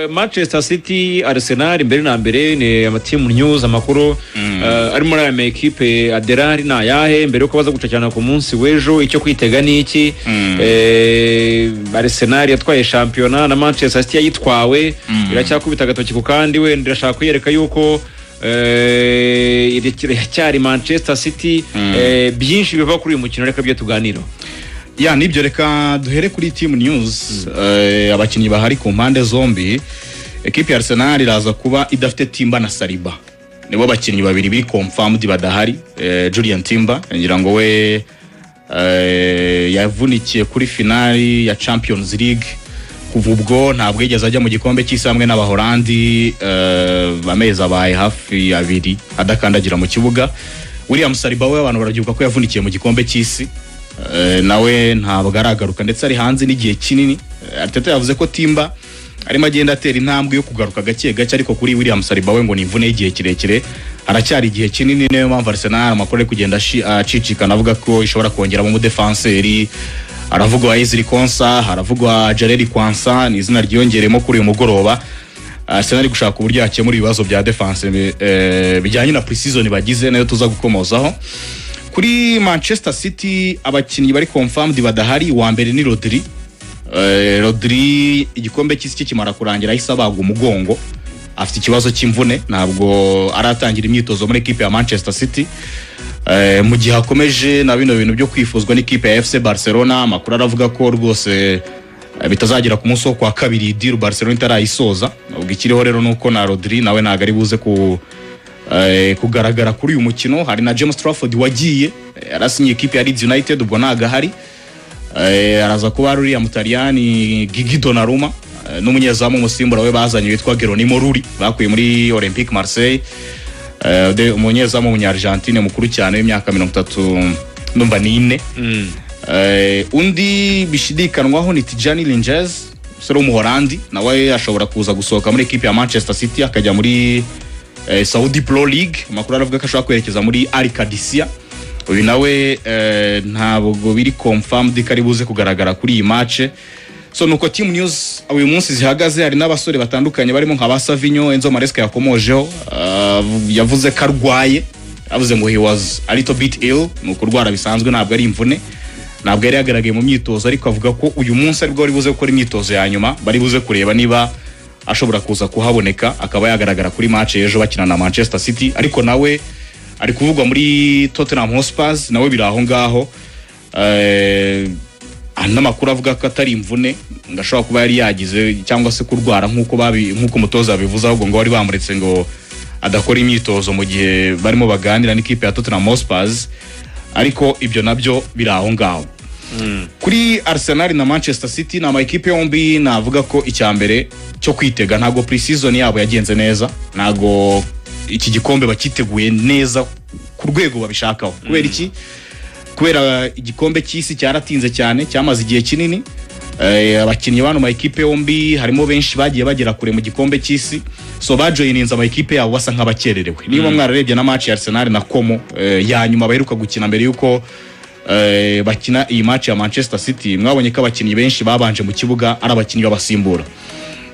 Manchester City Arsenal imbere na mbere ni amatimu news amakuru ari muri aya equipe Aderari na yahe mbere uko baza gucacana ku munsi wejo icyo kwitega niki Arsenal yatwaye championnat na Manchester City yitwawe iracyakubita gatoki ku kandi we ndirashaka kuyereka yuko cyari Manchester City byinshi biva kuri uyu mukino reka byo tuganira ya nibyo reka duhere kuri team news abakinnyi bahari ku mpande zombi equipe ya Arsenal iraza kuba idafite Timba na Saliba nibo bakinnyi babiri bi confirmed badahari Julian Timba ngira ngo we yavunikiye kuri finali ya Champions League kuva ubwo ntabwo yigeze ajya mu gikombe cy'isi hamwe n'Abahorandi bameza abaye hafi abiri adakandagira mu kibuga. William Saliba we abantu baragibuka ko yavunikiye mu gikombe cy'isi nawe ntabwo aragaruka ndetse ari hanze n'igihe kinini. Arteta yavuze ko Timba arimo agenda atera intambwe yo kugaruka gake gake ariko kuri William Saliba we ngo ni imvune y'igihe kirekire aracyari igihe kinini niyo mpamvu Arsenal amakuru ari kugenda acicikana avuga ko ishobora kongeramo mu defenseur aravugwa Ezri Konsa haravugwa Jareli Kwansa ni izina ryongeremo kuri uyu mugoroba. Arsenal ari gushaka uburyo yakemura ibibazo bya defense bijyanye na pre-season bagize nayo tuza gukomozaho. Kuri Manchester City abakinnyi bari confirmed badahari wa mbere ni Rodri. Rodri igikombe cy'isi kimara kurangira isabagwa umugongo afite ikibazo cy'imvune ntabwo aratangira imyitozo muri equipe ya Manchester City. Mu gihe akomeje na bino bintu byo kwifuzwa n'ikipe ya FC Barcelona amakuru aravuga ko rwose bitazagira ku munsi wo kwa kabiri deal Barcelona itarayisoza. Ubwo ikiriho rero nuko na Rodri nawe ntago ari buze kugaragara kuri uyu mukino. Hari na James Trafford wagiye arasinye equipe ya Leeds United ubwo ntago hari araza kuba ari ya Mutaliyani Gigi Donnarumma n'umunyezamu musimbura we bazanye witwa Geronimo Rulli bakuye muri Olympique Marseille. Umunyezamu w'Umunyargentine mukuru cyane w'imyaka 34 numva ni 4. Undi bishidikanwaho ni Tijani Linjez sero w'Umuholandi nawe ashobora kuza gusohoka muri equipe ya Manchester City akajya muri Saudi Pro League. Amakuru aravuga ko ashobora kwerekeza muri Al Qadisiyah. Uyu nawe ntabwo biri confirmed ko ari buze kugaragara kuri iyi match. So nuko team news uyu munsi zihagaze hari n'abasore batandukanye barimo nka ba Savinho Enzo Maresca yakomojeho yavuze ko arwaye avuze ngo he was a little bit ill nuko urwara bisanzwe ntabwo ari imvune ntabwo yari yagaragaye mu myitozo ariko avuga ko uyu munsi aribwo ari buze gukora imyitozo ya nyuma bari buze kureba niba ashobora kuza kuhaboneka akaba yagaragara kuri match ejo bakina na Manchester City. Ariko nawe ari kuvugwa muri Tottenham Hotspur nawe biraho ngaho n'amakuru avuga ko atari imvune ngashobora kuba yari yagize cyangwa se kurwara nkuko mutoza bivuze ahubwo ngo bari bamuretse ngo adakora imyitozo mu gihe barimo baganira n'ikipe ya Tottenham Hotspur ariko ibyo nabyo biraho ngaho. Kuri Arsenal na Manchester City na equipe yombi navuga ko icyambere cyo kwitega ntago pre-season yabo yagenze neza ntago iki gikombe bakiteguye neza ku rwego babishakaho. Kubera iki? Kubera igikombe cy'isi cyaratinze cyane cyamaze igihe kinini. Abakinnyi bano ma equipe yombi harimo benshi bagiye bagera kure mu gikombe cy'isi so bajoyininze ama equipe yabo basa nk'abakererewe. Niba mwararebye na match ya Arsenal na Como ya nyuma baheruka gukina mbere yuko bakina iyi match ya Manchester City mwabonye ko abakinnyi benshi babanje mu kibuga ari abakinnyi babasimbura.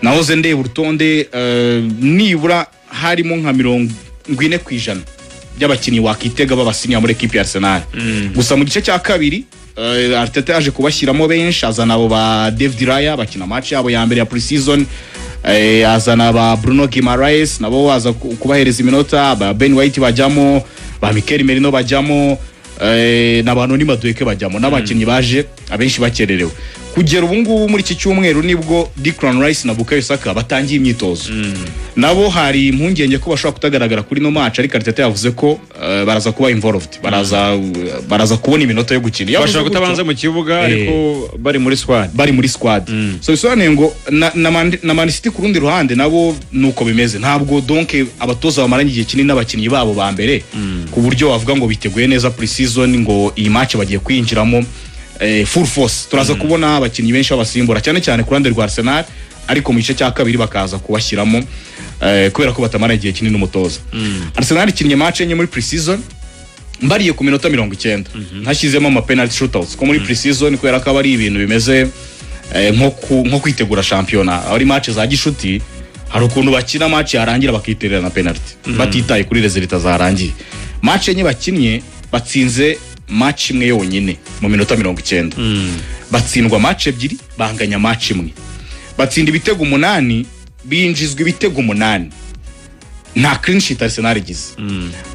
Nahoze ndeba urutonde nibura harimo nka 40% by'abakinnyi wakitega babasinya muri equipe ya Arsenal. Gusa mu gice cya kabiri Arteta yaje kubashyiramo benshi azana abo ba David Raya bakina match yabo ya mbere ya pre-season azana ba Bruno Guimaraes nabo waza kubahereza iminota ba Ben White bajyamo ba Mikel Merino bajyamo n'abantu ni Madueke bajyamo n'abakinnyi baje abenshi bakererewe. Kugera ubu ngubu muri iki cyumweru nibwo Declan Rice na Bukayo Saka batangiye imyitozo. Nabo hari impungenge ko bashobora kutagaragara kuri no match ariko Arteta yavuze ko baraza kuba involved baraza kubona iminota yo gukina bashobora kutabanza mu kibuga ariko bari muri squad. So bisobanuye ngo na Man City ku rundi ruhande nabo nuko bimeze ntabwo donc abatoza bamaranye igihe kinini n'abakinnyi babo ba mbere ku buryo bavuga ngo biteguye neza pre-season ngo iyi match bagiye kwinjiramo full force. Turaza kubona abakinnyi benshi babasimbura cyane cyane ku ruhande rwa Arsenal ariko mu gice cya kabiri bakaza kubashyiramo kubera ko batamara igihe kinini umutoza. Arsenal ikinnye match enye muri pre-season mbariye ku minota 90 hashyizemo ama penalty shootouts ko muri pre-season kubera ko ari ibintu bimeze nko kwitegura shampiyona ari match za gishuti hari ukuntu bakina match yarangira bakiterera na penalty batitaye kuri resultat zarangiye match enye bakinnye batsinze match imwe yonyine mu minota 90 batsindwa match ebyiri banganya match imwe batsinda ibitego 8 binjizwa ibitego 8 nta clean sheet Arsenal igize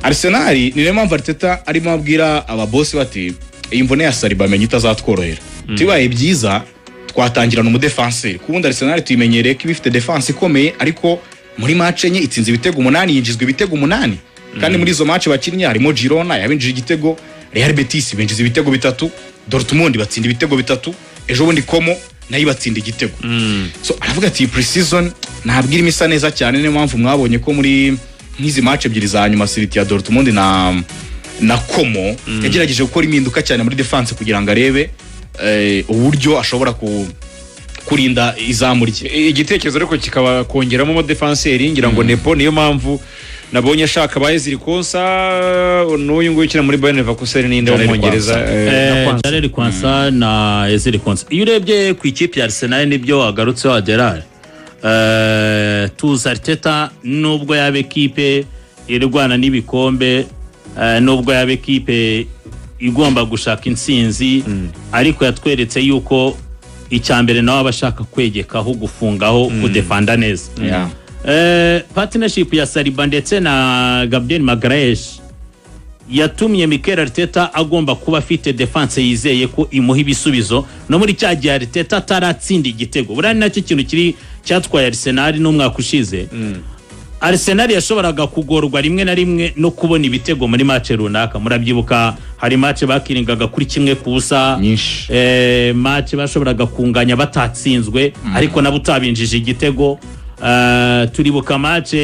Arsenal ni niyo mpamvu Arteta arimo abwira ababosi bati iyi mvune ya Saliba amenye itazatworohera tibaye byiza twatangirana umudefenseur kubundi Arsenal tuyimenyereye ko ifite defense ikomeye ariko muri match enye itsinze ibitego 8 yinjizwa ibitego 8 kandi muri izo match bakinnye harimo Girona yabinjije igitego Real Betis binjiza ibitego 3 Dortmund batsinda ibitego 3 ejo bundi Como nayo batsinda igitego so aravuga ati pre-season ntabwira imisa neza cyane niyo mpamvu mwabonye ko muri nk'izi match ebyiri za nyuma City ya Dortmund na Como yagerageje gukora impinduka cyane muri defense kugira ngo arebe uburyo ashobora kurinda izamu rye igitekerezo ariko kikaba kongeramo mo defenseur ngira ngo Nepo niyo mpamvu nabonye ashaka baye zirikonsa n'uyu nguyu ukina muri Bayern Leverkusen n'inde wo Mwongereza Hatari kwansa na zirikonsa iyo urebye ku ikipe ya Arsenal nibyo agarutse wa Gerard tuza Arteta nubwo yabe equipe irwana n'ibikombe nubwo yabe equipe igomba gushaka insinzi ariko yatweretse yuko icyambere nawe abashaka kwegekaho gufungaho kudefanda neza partnership ya Saliba ndetse na Gabriel Magalhaes yatumye Mikel Arteta agomba kuba afite defense yizeye ko imuha ibisubizo no muri cya gihe Arteta taratsinda igitego burani nacyo kintu kiri cyatwaye Arsenal n'umwaka ushize Arsenal yashoboraga kugorwa rimwe na rimwe no kubona ibitego muri match runaka murabyibuka hari match bakiringaga kuri kimwe kubusa match bashoboraga kunganya batatsinzwe ariko nabo utabinjije igitego turibuka match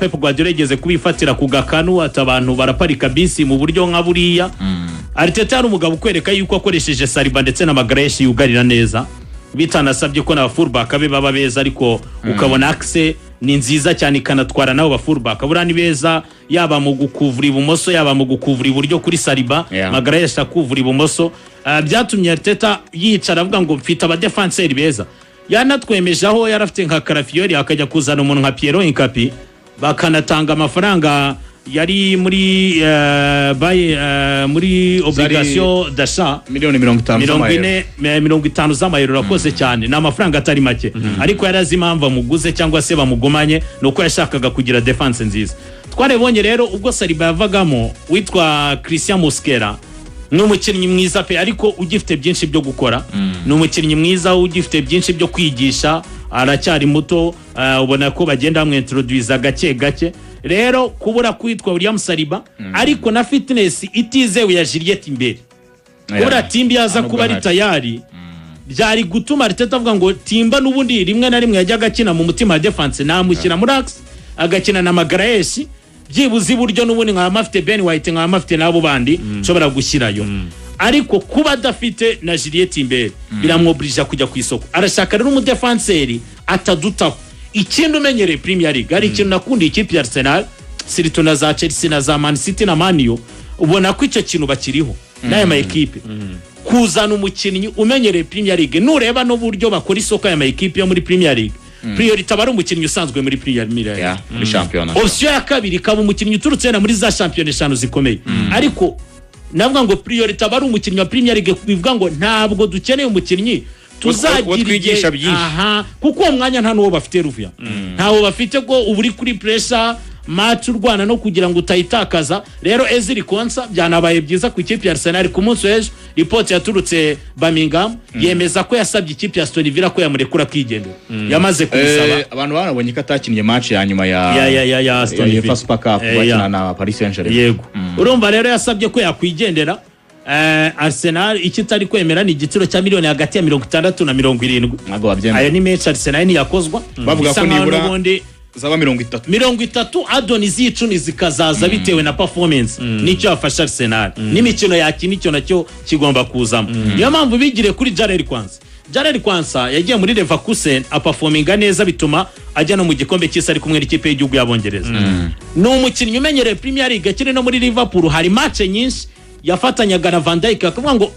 Pep Guardiola yageze kubifatira ku gakanu atabantu baraparika bisi mu buryo nka buriya Arteta ari umugabo ukwereka yuko akoresheje Saliba ndetse na Magalhaes yugarira neza bitanasabye ko na fullback abe baba beza ariko ukabona axe ni nziza cyane kanatwara nabo ba fullback burani beza yaba mu gukuvura ibumoso yaba mu gukuvura iburyo kuri Saliba Magalhaes akuvura ibumoso byatumye Arteta yicara avuga ngo mfite aba defenseur beza yanatwemeje aho yarafite nka Carafiori akajya kuzana umuntu nka Piero Incapi bakanatanga amafaranga yari muri muri obligation d'achat miliyoni 50 z'amayero rakoze cyane na amafaranga atari make ariko yarazi impamvu muguze cyangwa se bamugomanye nuko yashakaga kugira defense nziza twarebonye rero ubwo Saliba yavagamo witwa Christian Mosquera n'umukinnyi mwiza pe ariko ugifite byinshi byo gukora n'umukinnyi mwiza ugifite byinshi byo kwigisha aracyari muto ubona ko bagenda bamwintroduce gake rero kubura kwitwa William Saliba ariko na fitness itizewe ya Juliette imbere kubura Timbi yaza kuba ari tayari byari gutuma Arteta avuga ngo Timba nubundi rimwe na rimwe yajyaga akina mu mutima defense namushyira muri axe agakina na Magalhaes byibuze iburyo nubundi nka mafite Ben White nka mafite nabo bandi nshobora gushyirayo ariko kuba adafite na Juliette imbere biramwobrija kujya ku isoko arashaka rero umudefenseri atadutaho ikintu umenyereye Premier League ari ikintu nakundi ikipe ya Arsenal sirito na za Chelsea na za Man City na Man U ubona ko icyo kintu bakiriho n'aya ma equipe kuzana umukinnyi umenyereye Premier League nureba no buryo bakora isoko ya ma equipe yo muri Premier League priority abari umukinnyi usanzwe muri Premier League muri champion option ya kabiri kaba umukinnyi uturutse na muri za champion eshanu zikomeye ariko navuga ngo priority abari umukinnyi wa Premier League bivuga ngo ntabwo dukeneye umukinnyi twigisha byinshi kuko uwo mwanya nta nuwo bafite Ruvia ntawo bafite ko uburi kuri pressure match urwana no kugira ngo utayitakaza rero Ezri Konsa byanabaye byiza ku ikipe ya Arsenal ku munsi w'ejo report yaturutse Birmingham yemeza ko yasabye ikipe ya Aston Villa ko yamurekura kwigendera yamaze kubisaba abantu barabonye ko atakinnye match ya nyuma ya Aston Villa Super Cup bakina na Paris Saint-Germain yego urumva rero yasabye ko yakwigendera Arsenal ikitari kwemera ni igiciro cya miliyoni hagati ya 60 na 70 ayo ni match Arsenal ni yakozwa bavuga ko nibura zaba 30 Adonis y'icumi zikazaza bitewe na performance nicyo afasha Arsenal n'imikino yakina icyo nacyo kigomba kuzamo niyo mpamvu bigire kuri Jared Kwansa yagiye muri Leverkusen aperforminga neza bituma ajya no mu gikombe cy'isi ari kumwe n'ikipe y'igihugu y'Abongereza no umukinnyi umenyereye Premier League akiri no muri Liverpool hari match nyinshi yafatanyaga na Van Dijk akavuga ngo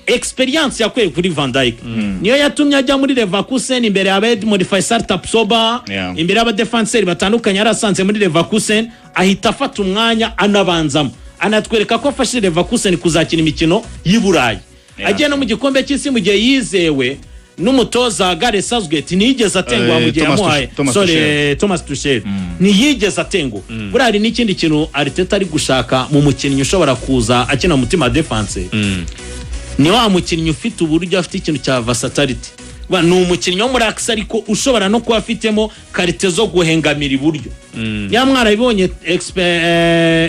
experience yakuye kuri Van Dijk niyo yatumye ajya muri Leverkusen imbere ya Edmond Faisal Tapsoba imbere y'aba defenseurs batandukanye arasanze muri Leverkusen ahita afata umwanya anabanzamo anatwereka ko afashe Leverkusen kuzakina imikino y'Iburayi agiye no mu gikombe cy'isi mu gihe yizewe n'umutoza Gareth Southgate niyigeze atengwa mu gihe yamuhaye Thomas Tuchel niyigeze atengwa burari n'ikindi kintu Arteta ari gushaka mu mukinnyi ushobora kuza akina mutima defense ni wa mukinnyi ufite uburyo afite ikintu cya versatility ni umukinnyi wo muri Axe ariko ushobora no kuba afitemo karite zo guhengamira iburyo yamwara ibonye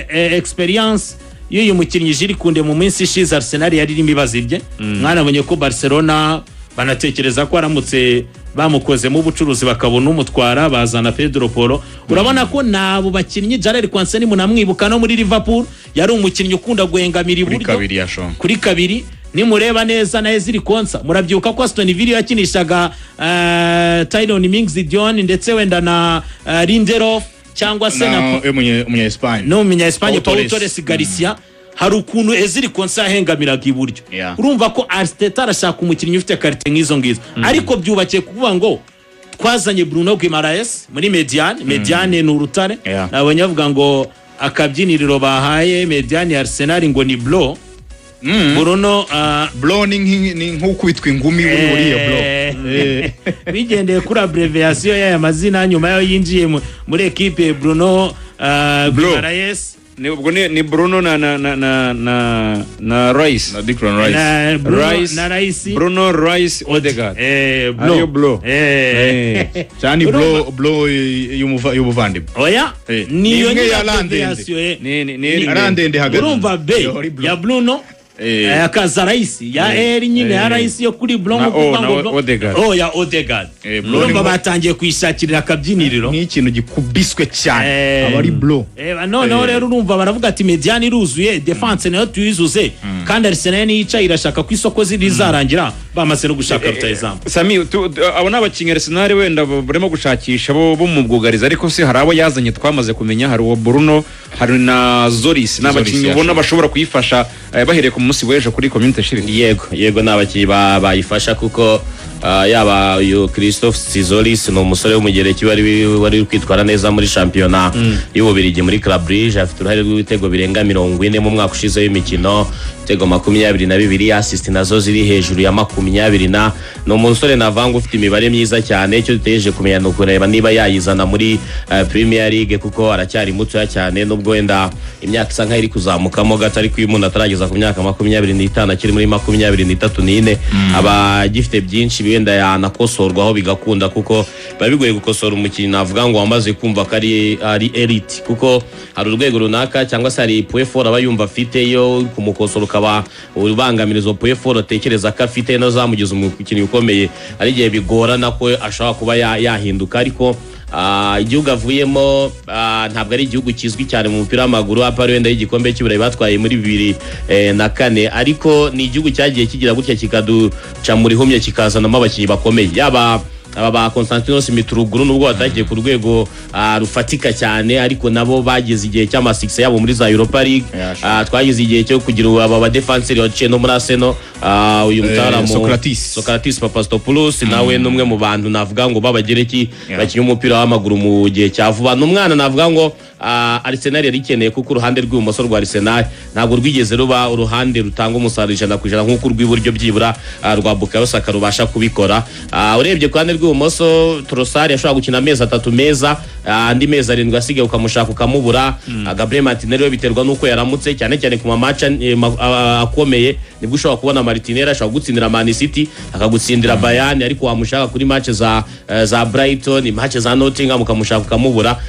experience y'uyu mukinnyi Jiri Kunde mu minsi ishize Arsenal yari irimo ibazibye mwanabonye ko Barcelona banatekereza ko aramutse bamukozemo ubucuruzi bakabona umutwara bazana Pedro Porro urabona ko nabo bakinnyi Jarrell Quansani munamwibuka no muri Liverpool yari umukinnyi ukunda guhengamira iburyo kuri kabiri nimureba neza na Ezri Konsa murabyuka ko Aston Villa yakinishaga Tyrone Mings-Dion ndetse wenda na Lindelof cyangwa se na umunya Espagne Pau Torres Garcia hari ukuntu Ezri Konsa yahengamiraga iburyo urumva ko Arteta arashaka umukinnyi ufite karite nk'izo ngizo ariko byubakiye kuvuga ngo twazanye Bruno Guimaraes muri Mediane ni urutare nabonye avuga ngo akabyiniriro bahaye Mediane Arsenal ngo ni Blo Bruno Blo ni nk'ukwitwa ingumi buriya Blo bigendeye kuri abbreviation y'aya mazina nyuma yo yinjiye muri equipe Bruno Guimaraes ni Bruno na Rice na Declan Rice Bruno Rice Odegaard Blo cyane Blo y'ubuvandimwe oya niyo ni abbreviation ni arandende hagati urumva B ya Bruno akaza Rice ya Eri nyine ya Rice yo kuri Blanc kubango ya Odegaard urumva batangiye kwishakirira akabyiniriro nk'ikintu gikubiswe cyane abari Blo none rero urumva baravuga ati Mediane iruzuye defense nayo tuyizuze kandi Arsenal yica irashaka ku isoko zirizarangira bamaze no gushaka rutayizamu Sami abona abakinnyi Arsenal wenda barimo gushakisha bo mu bwugariza ariko se hari abo yazanye twamaze kumenya hari uwo Bruno hari na Zoris n'abakinnyi ubona bashobora kuyifasha bahereye ku munsi w'ejo kuri Community Shield yego n'abakinnyi bayifasha kuko yaba uyu Christophe Zoris ni umusore w'umugereki wari kwitwara neza muri shampiyona y'Ububiligi muri Club Brugge afite uruhare rw'ibitego birenga 40 mu mwaka ushize w'imikino ibitego 22 assist nazo ziri hejuru ya 20 ni umusore navanga ufite imibare myiza cyane cyo dutegereje kumenya no kureba niba yayizana muri Premier League kuko aracyari muto cyane nubwo wenda imyaka isa nkaho iri kuzamukamo gato ariko uyu muntu atarageza ku myaka 25 akiri muri 23 aba gifite byinshi wenda yanakosorwaho bigakunda kuko babigoye gukosora umukinnyi navuga ngo wamaze kumva ko ari elite kuko hari urwego runaka cyangwa se hari point fort aba yumva afite yo kumukosora ukaba ubangamirizo point fort tekereza ko afite no zamugize umukinnyi ukomeye ari gihe bigorana ko ashobora kuba yahinduka ariko igihugu avuyemo ntabwo ari igihugu kizwi cyane mu mupira w'amaguru apari wenda y'igikombe cy'Iburayi batwaye muri 2004 ariko ni igihugu cyagiye kigira gutya kikaduca muri humye kikazanamo abakinnyi bakomeye yaba aba Constantinos Mitruguru nubwo batagiye ku rwego rufatika cyane ariko nabo bageze igihe cy'ama6 yabo muri za Europa League twagize igihe cyo kugira aba defenseur waciye no muri Arsenal uyu mutara Socrates Papastopoulos nawe numwe mu bantu navuga ngo babagereki bakinya umupira w'amaguru mu gihe cyavuba n'umwana navuga ngo Arsenal yari ikeneye kuko uruhande rw'ibumoso rwa Arsenal ntabwo rwigeze ruba uruhande rutanga umusaruro 100% nk'uko rw'iburyo byibura rwa Bukayo Saka rubasha kubikora urebye ku ruhande rw'ibumoso Trossard yashobora gukina amezi 3 meza andi mezi 7 asigaye ukamushaka ukamubura Gabriel Martinelli biterwa nuko yaramutse cyane cyane ku match akomeye nibwo ushobora kubona Martinelli ashobora gutsindira Man City akagutsindira Bayern ariko wamushaka kuri match za Brighton match za Nottingham ukamushaka ukamubura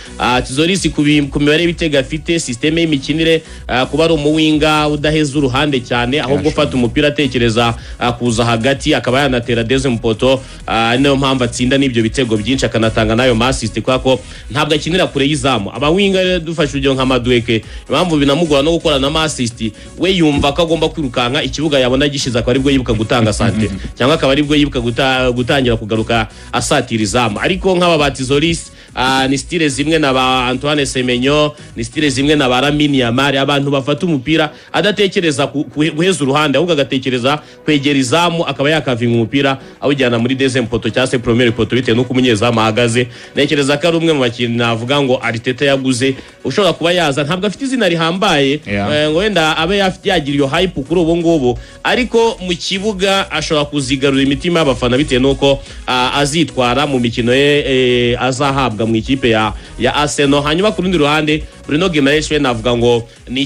Zoris ku mibare bitega afite systeme y'imikinire kuba ari umuwinga udaheza uruhande cyane ahubwo fata umupira atekereza kuza hagati akaba yanatera deuxième poto niyo mpamvu atsinda n'ibyo bitego byinshi akanatanga nayo assist kwako ntabwo akinira kure y'izamu abawinga dufashe urugero nka Madueke impamvu binamugora no gukora na assist we yumva ko agomba kwirukanka ikibuga yabona gishiza ko aribwo yibuka gutanga sante cyangwa akaba aribwo yibuka gutangira kugaruka asatira izamu ariko nk'aba bati Zoris ni style zimwe na ba Antoine Semenyo, ni style zimwe na ba Lamine Yamal, abantu bafata umupira adatekereza guheza uruhande ahubwo agatekereza kwegera izamu akaba yakavinga umupira awujyana muri deuxième poto cyangwa se première poto bitewe nuko umunyezamu ahagaze. Nekereza ko ari umwe mu bakinyi navuga ngo Arteta yaguze ushobora kuba yaza, ntabwo afite izina rihambaye ngo wenda abe yagira iyo hype kuri ubu ngubu, ariko mu kibuga ashobora kuzigarura imitima y'abafana bitewe nuko azitwara mu mikino ye azahabwa mu ikipe ya Arsenal. Hanyuma ku rundi ruhande Bruno Guimaraes we navuga ngo ni